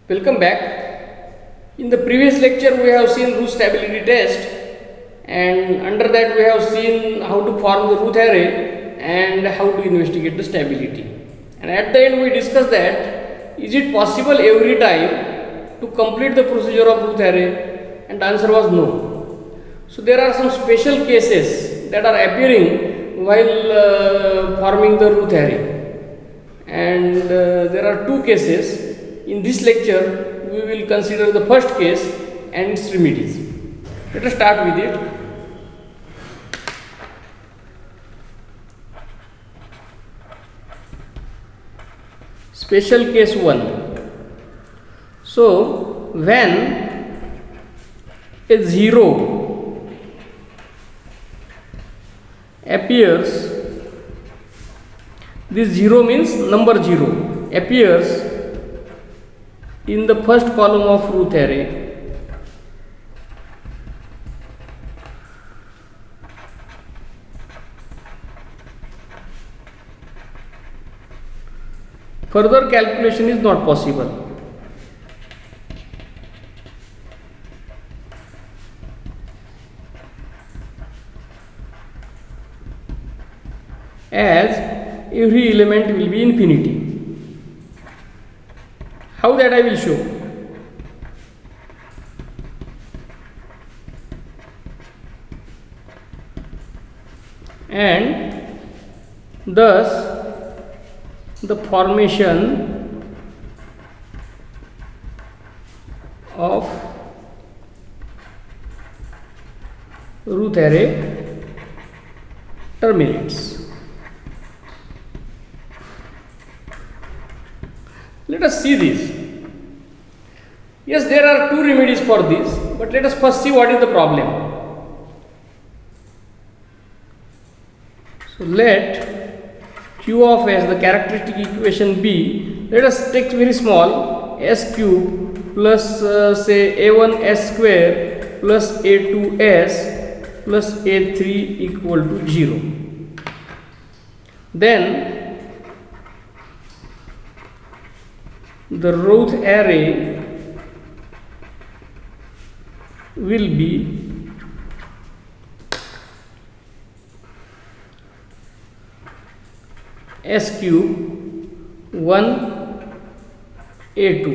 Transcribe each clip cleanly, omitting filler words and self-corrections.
Welcome back. In the previous lecture we have seen root stability test, and under that we have seen how to form the root array and how to investigate the stability. And at the end we discussed that is it possible every time to complete the procedure of root array, and the answer was no. So there are some special cases that are appearing while forming the root array, and there are two cases. In this lecture, we will consider the first case and its remedies. Let us start with it. Special case 1. So, when a 0 appears, this 0 means number 0 appears in the first column of root array, further calculation is not possible. As every element will be infinity. How that I will show. And thus the formation of root array terminates. Let us see this. Yes, there are two remedies for this, but let us first see what is the problem. So let q of s, the characteristic equation be, let us take very small, s cube plus say a1 s square plus a2 s plus a3 equal to 0. Then the root array will be s cube 1 a2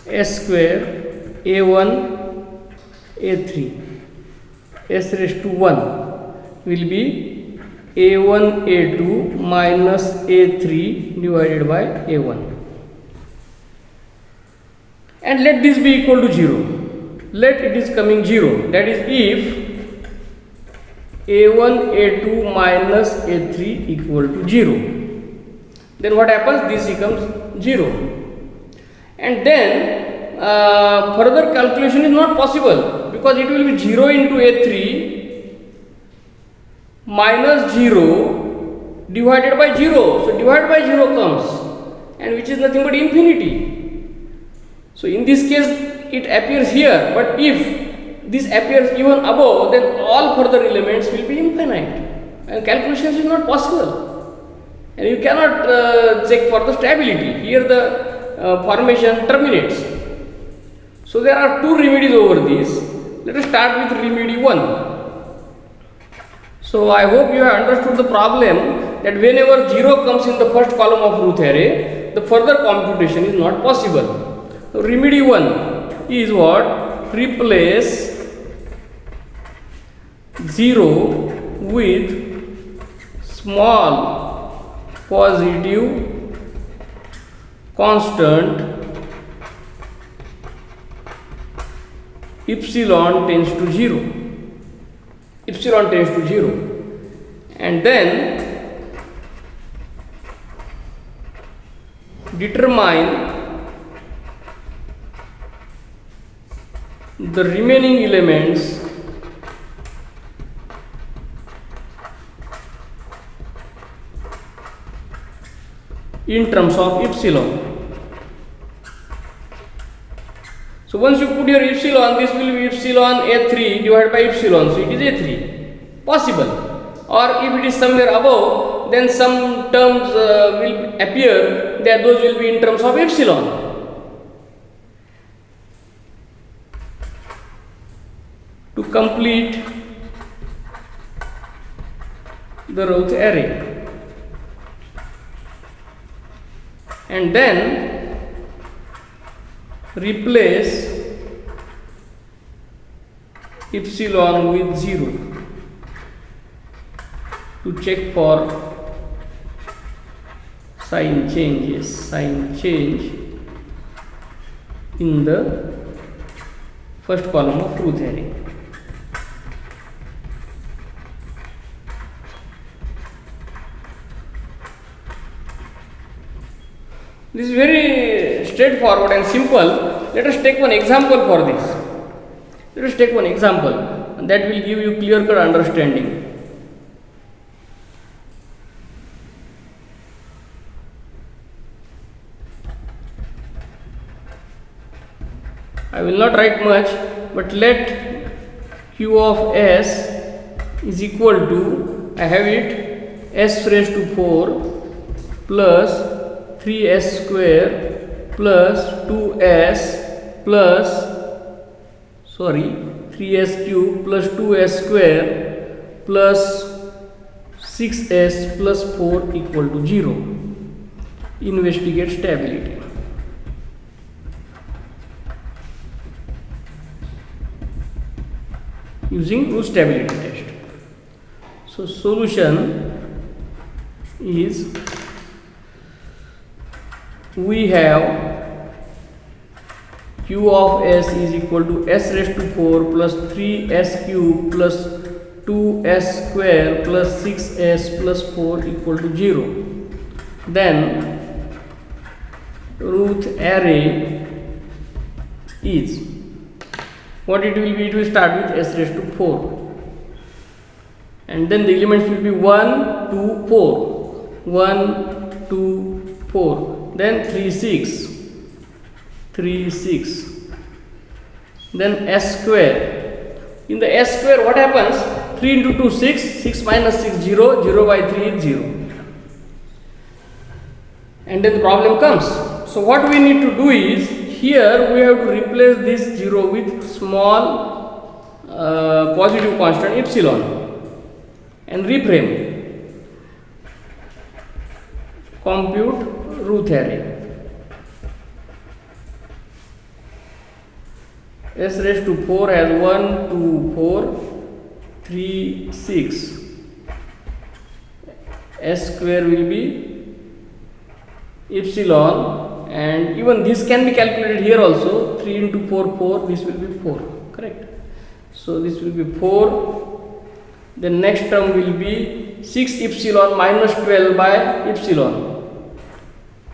s square a1 a3 s raised to 1 will be a1 a2 minus a3 divided by a1. And let this be equal to 0. Let it is coming 0. That is if a1 a2 minus a3 equal to 0. Then what happens? This becomes 0. And then further calculation is not possible, because it will be 0 into a3 minus 0 divided by 0. So divided by 0 comes, and which is nothing but infinity. So in this case it appears here, but if this appears even above, then all further elements will be infinite, and calculation is not possible, and you cannot check for the stability. Here the formation terminates. So there are two remedies over this. Let us start with remedy 1. So I hope you have understood the problem, that whenever 0 comes in the first column of root array, the further computation is not possible. So remedy 1 is what? Replace 0 with small positive constant epsilon tends to 0. Epsilon tends to 0. And then determine the remaining elements in terms of epsilon. So once you put your epsilon, this will be epsilon a3 divided by epsilon, so it is a3. Possible. Or if it is somewhere above, then some terms will appear that those will be in terms of epsilon. to complete the rows array, and then replace epsilon with 0 to check for sign change in the first column of truth array. This is very straightforward and simple. Let us take one example for this. Let us take one example, and that will give you clear-cut understanding. I will not write much, but let q of s is equal to, I have it, s raised to 4 plus 3s square plus 2s plus 3s cube plus 2s square plus 6s plus 4 equal to 0. Investigate stability. Using root stability test. So solution is, we have q of s is equal to s raised to 4 plus 3s cube plus 2s square plus 6s plus 4 equal to 0. Then root array is, what it will be? It will start with s raised to 4, and then the elements will be 1, 2, 4, 1, 2, 4, then 3, 6, 3, 6, then s square. In the s square, what happens? 3 into 2, 6, 6 minus 6, 0, 0 by 3 is 0. And then the problem comes. So what we need to do is, here we have to replace this 0 with small positive constant epsilon and reframe. Compute root array. S raised to 4 as 1, 2, 4, 3, 6. S square will be epsilon, and even this can be calculated here also. 3 into 4, 4, this will be 4, correct? So this will be 4. The next term will be 6 epsilon minus 12 by epsilon.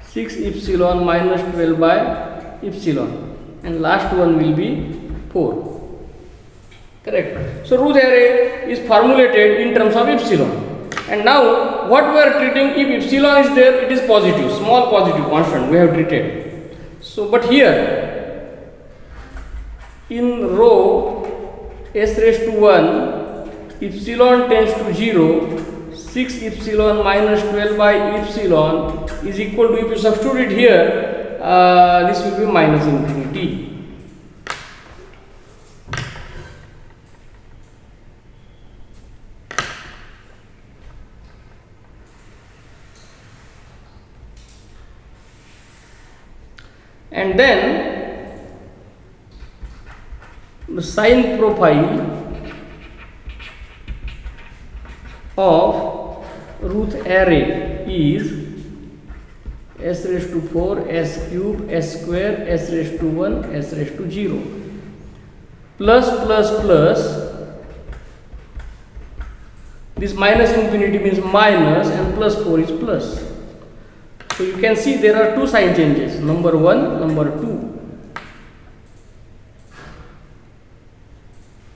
6 epsilon minus 12 by epsilon, and last one will be 4, correct? So root array is formulated in terms of epsilon. And now what we are treating, if epsilon is there, it is positive, small positive constant we have treated. So but here in row s raised to 1, epsilon tends to 0, 6 epsilon minus 12 by epsilon is equal to, if you substitute it here, this will be minus infinity. And then the sign profile of root array is s raised to 4, s cube, s square, s raised to 1, s raised to 0, plus plus plus. This minus infinity means minus, and plus 4 is plus. So you can see there are two sign changes, number 1, number 2.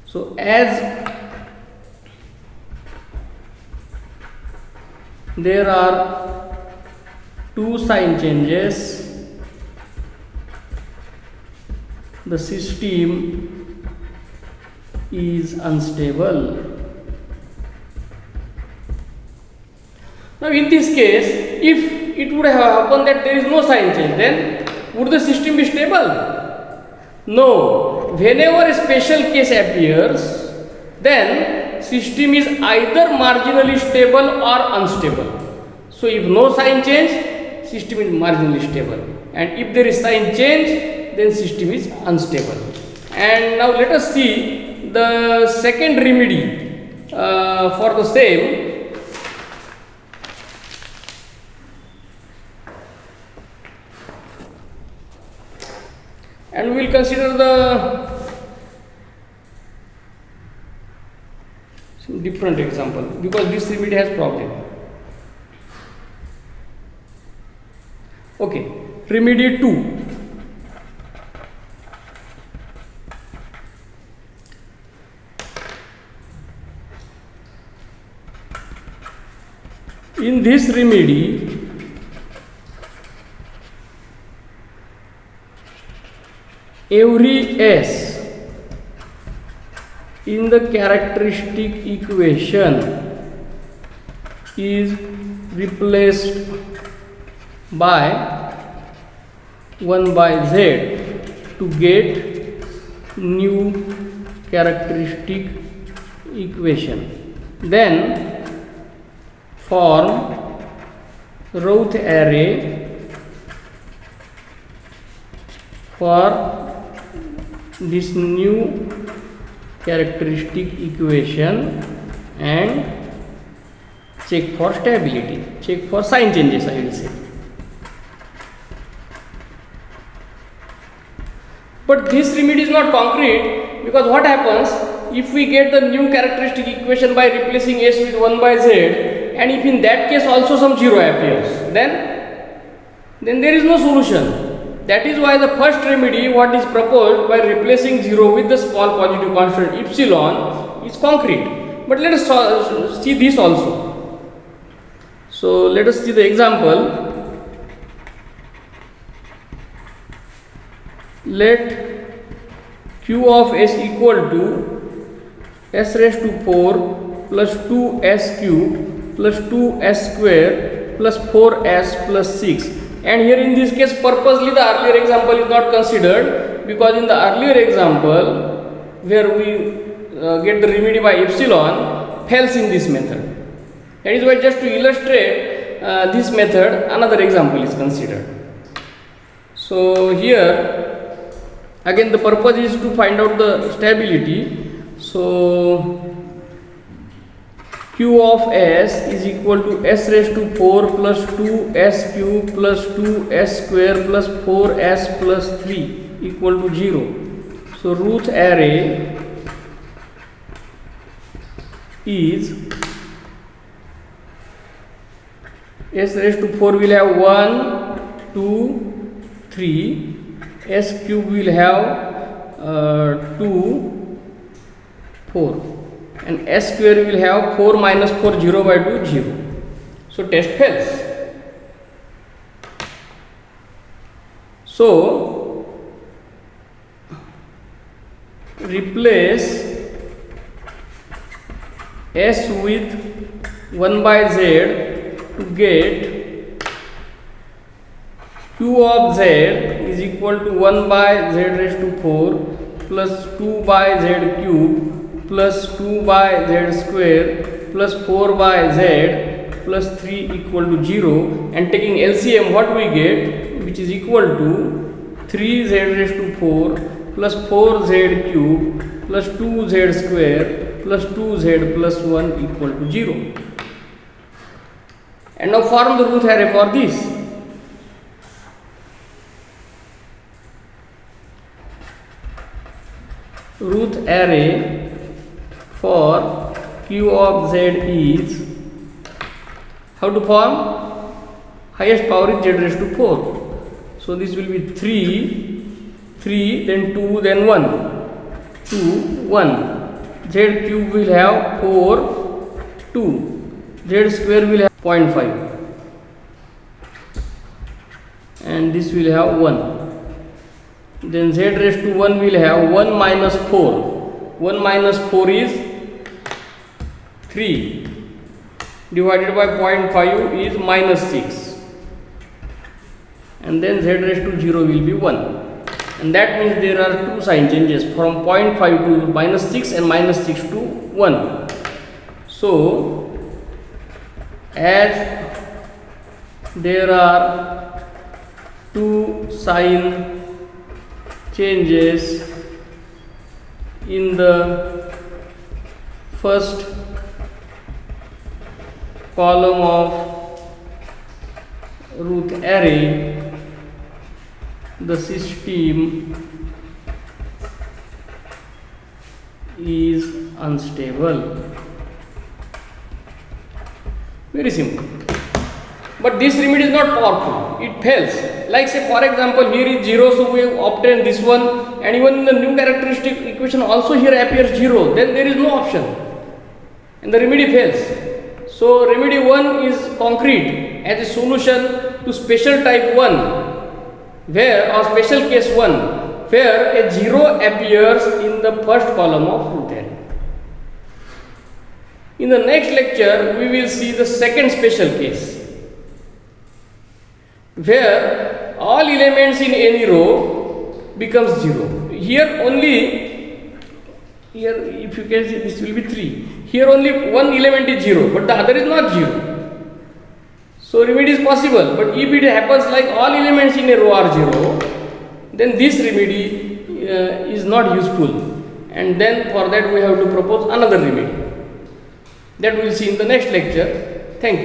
So as there are two sign changes, the system is unstable. Now in this case, if it would have happened that there is no sign change, then would the system be stable? No, whenever a special case appears, then system is either marginally stable or unstable. So if no sign change, system is marginally stable, and if there is sign change, then system is unstable. And now let us see the second remedy for the same. And we will consider the some different example, because this remedy has problem. Okay, remedy 2. In this remedy, every S in the characteristic equation is replaced by 1 by Z to get new characteristic equation. Then form Routh array for this new characteristic equation and check for stability, check for sign changes, I will say. But this remedy is not concrete, because what happens if we get the new characteristic equation by replacing S with 1 by Z, and if in that case also some 0 appears, then there is no solution. That is why the first remedy, what is proposed by replacing 0 with the small positive constant epsilon, is concrete. But let us see this also. So let us see the example. Let Q of S equal to S raised to 4 plus 2S cube plus 2S square plus 4S plus 6. And here in this case purposely the earlier example is not considered, because in the earlier example where we get the remedy by epsilon fails in this method. That is why, just to illustrate this method, another example is considered. So here again the purpose is to find out the stability. So Q of S is equal to S raised to 4 plus 2S cube plus 2S square plus 4S plus 3 equal to 0. So Routh array is S raised to 4 will have 1, 2, 3, S cube will have 2, 4. And S square will have 4 minus 4, 0 by 2, 0. So test fails. So replace S with 1 by Z to get Q of Z is equal to 1 by Z raised to 4 plus 2 by Z cube plus 2 by Z square plus 4 by Z plus 3 equal to 0, and taking LCM what we get, which is equal to 3Z raised to 4 plus 4Z cube plus 2Z square plus 2Z plus 1 equal to 0. And now form the Routh array for this. Routh array for Q of Z is, how to form? Highest power is Z raised to 4. So this will be 3, then 2, then 1. 2, 1. Z cube will have 4, 2. Z square will have 0.5. And this will have 1. Then Z raised to 1 will have 1 minus 4. 1 minus 4 is 3 divided by 0.5 is minus 6, and then Z raised to 0 will be 1. and that means there are two sign changes from 0.5 to -6 and -6 to 1. So as there are two sign changes in the first column of root array, the system is unstable. Very simple. But this remedy is not powerful, it fails. Like say for example here is 0, so we have obtained this one, and even in the new characteristic equation also here appears 0, then there is no option and the remedy fails. So remedy 1 is concrete as a solution to special type 1 where, or special case 1 where a 0 appears in the first column of root array. In the next lecture we will see the second special case where all elements in any row becomes 0. Here only, here if you can see this will be 3. Here only one element is 0 but the other is not 0. So remedy is possible, but if it happens like all elements in a row are 0, then this remedy is not useful, and then for that we have to propose another remedy. That we will see in the next lecture. Thank you.